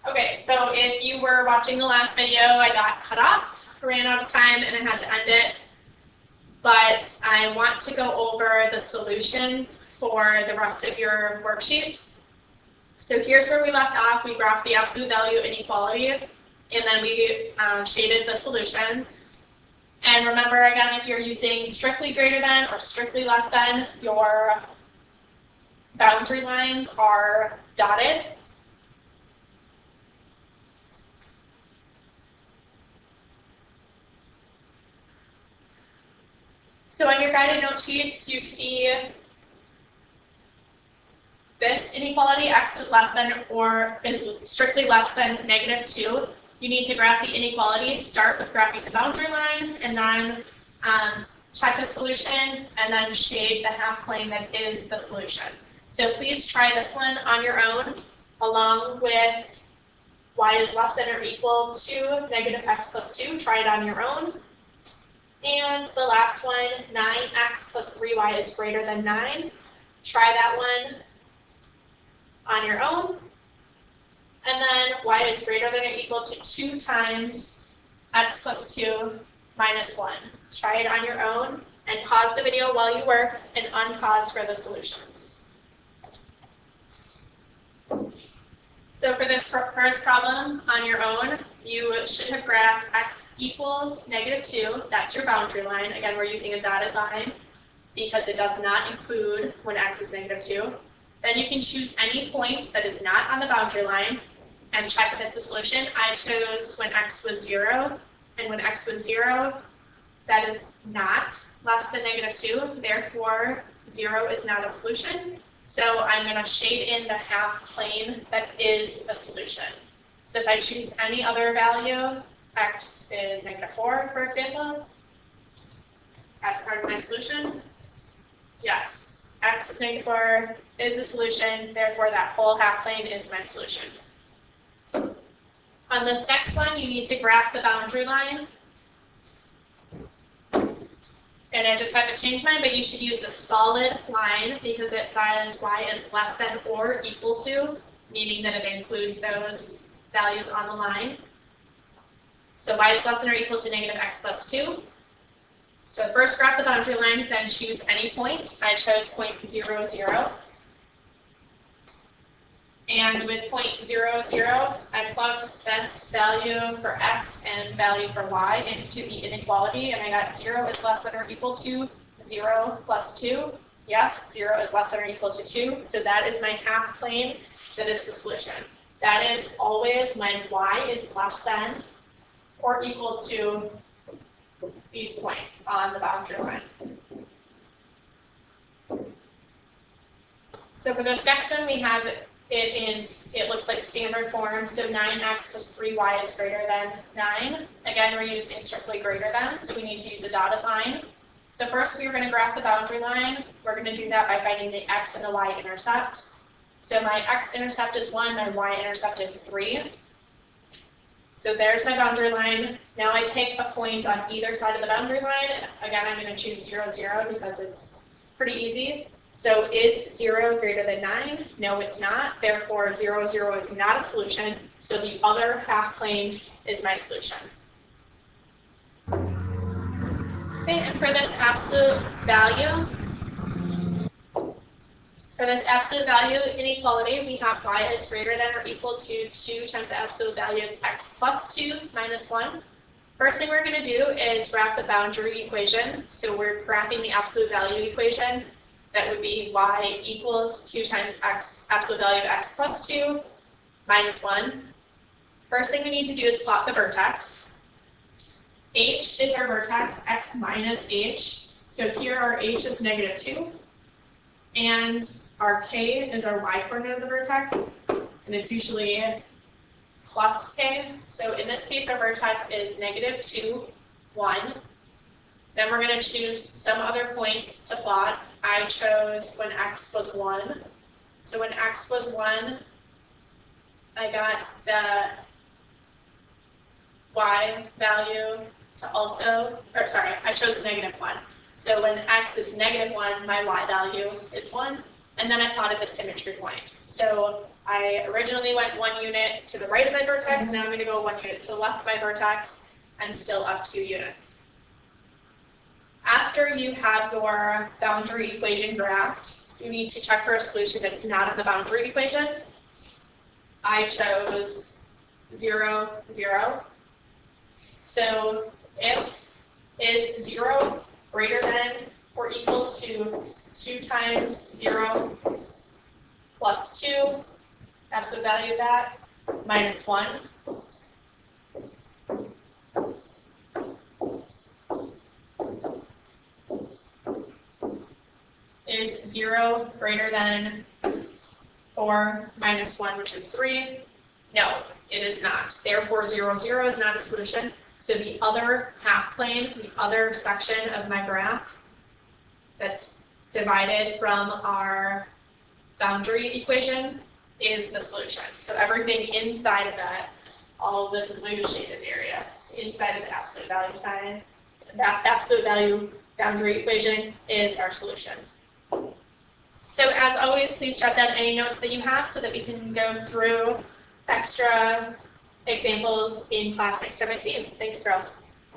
Okay, so if you were watching the last video, I got cut off, ran out of time, and I had to end it. But I want to go over the solutions for the rest of your worksheet. So here's where we left off. We graphed the absolute value inequality, and then we shaded the solutions. And remember, again, if you're using strictly greater than or strictly less than, your boundary lines are dotted. So on your guided note sheets, you see this inequality, x is less than or is strictly less than -2. You need to graph the inequality, start with graphing the boundary line, and then check the solution, and then shade the half plane that is the solution. So please try this one on your own, along with y is less than or equal to -x plus 2. Try it on your own. And the last one, 9x plus 3y is greater than 9. Try that one on your own. And then y is greater than or equal to 2 times x plus 2 minus 1. Try it on your own, and pause the video while you work and unpause for the solutions. So for this first problem on your own, you should have graphed x equals -2. That's your boundary line. Again, we're using a dotted line because it does not include when x is -2. Then you can choose any point that is not on the boundary line and check if it's a solution. I chose when x was 0, and when x was 0, that is not less than -2. Therefore, 0 is not a solution. So I'm going to shade in the half plane that is the solution. So if I choose any other value, x is -4, for example, as part of my solution, yes, x is -4 is the solution, therefore that whole half plane is my solution. On this next one, you need to graph the boundary line. And I just had to change mine, but you should use a solid line because it says y is less than or equal to, meaning that it includes those values on the line. So y is less than or equal to -x plus 2. So first graph the boundary line, then choose any point. I chose point 0, 0. And with point 0, 0, I plugged this value for x and value for y into the inequality, and I got 0 is less than or equal to 0 plus 2. Yes, 0 is less than or equal to 2. So that is my half plane. That is the solution. That is always when y is less than or equal to these points on the boundary line. So for this next one, we have it looks like standard form, so 9x plus 3y is greater than 9. Again, we're using strictly greater than, so we need to use a dotted line. So first we're going to graph the boundary line. We're going to do that by finding the x and the y-intercept. So my x-intercept is 1, my y-intercept is 3. So there's my boundary line. Now I pick a point on either side of the boundary line. Again, I'm going to choose 0, 0 because it's pretty easy. So is 0 greater than 9? No, it's not. Therefore, 0, 0 is not a solution. So the other half plane is my solution. Okay, and for this absolute value, inequality, we have y is greater than or equal to 2 times the absolute value of x plus 2 minus 1. First thing we're going to do is graph the boundary equation. So we're graphing the absolute value equation. That would be y equals 2 times x, absolute value of x plus 2 minus 1. First thing we need to do is plot the vertex. H is our vertex, x minus h. So here our h is -2. And our k is our y-coordinate of the vertex. And it's usually plus k. So in this case, our vertex is -2, 1. Then we're going to choose some other point to plot. I chose when x was 1. So when x was 1, I got the y value to also, or sorry, I chose -1. So when x is -1, my y value is 1. And then I plotted the symmetry point. So I originally went 1 unit to the right of my vertex, now I'm going to go 1 unit to the left of my vertex, and still up 2 units. After you have your boundary equation graphed, you need to check for a solution that is not in the boundary equation. I chose 0, 0. So if is 0 greater than or equal to 2 times 0 plus 2, absolute value of that, minus 1. Is 0 greater than 4 minus 1, which is 3? No, it is not. Therefore, 0, 0 is not a solution. So the other half plane, the other section of my graph that's divided from our boundary equation is the solution. So everything inside of that, all of this blue shaded area, inside of the absolute value sign, that absolute value boundary equation is our solution. So as always, please jot down any notes that you have so that we can go through extra examples in class next time I see you. Thanks, girls.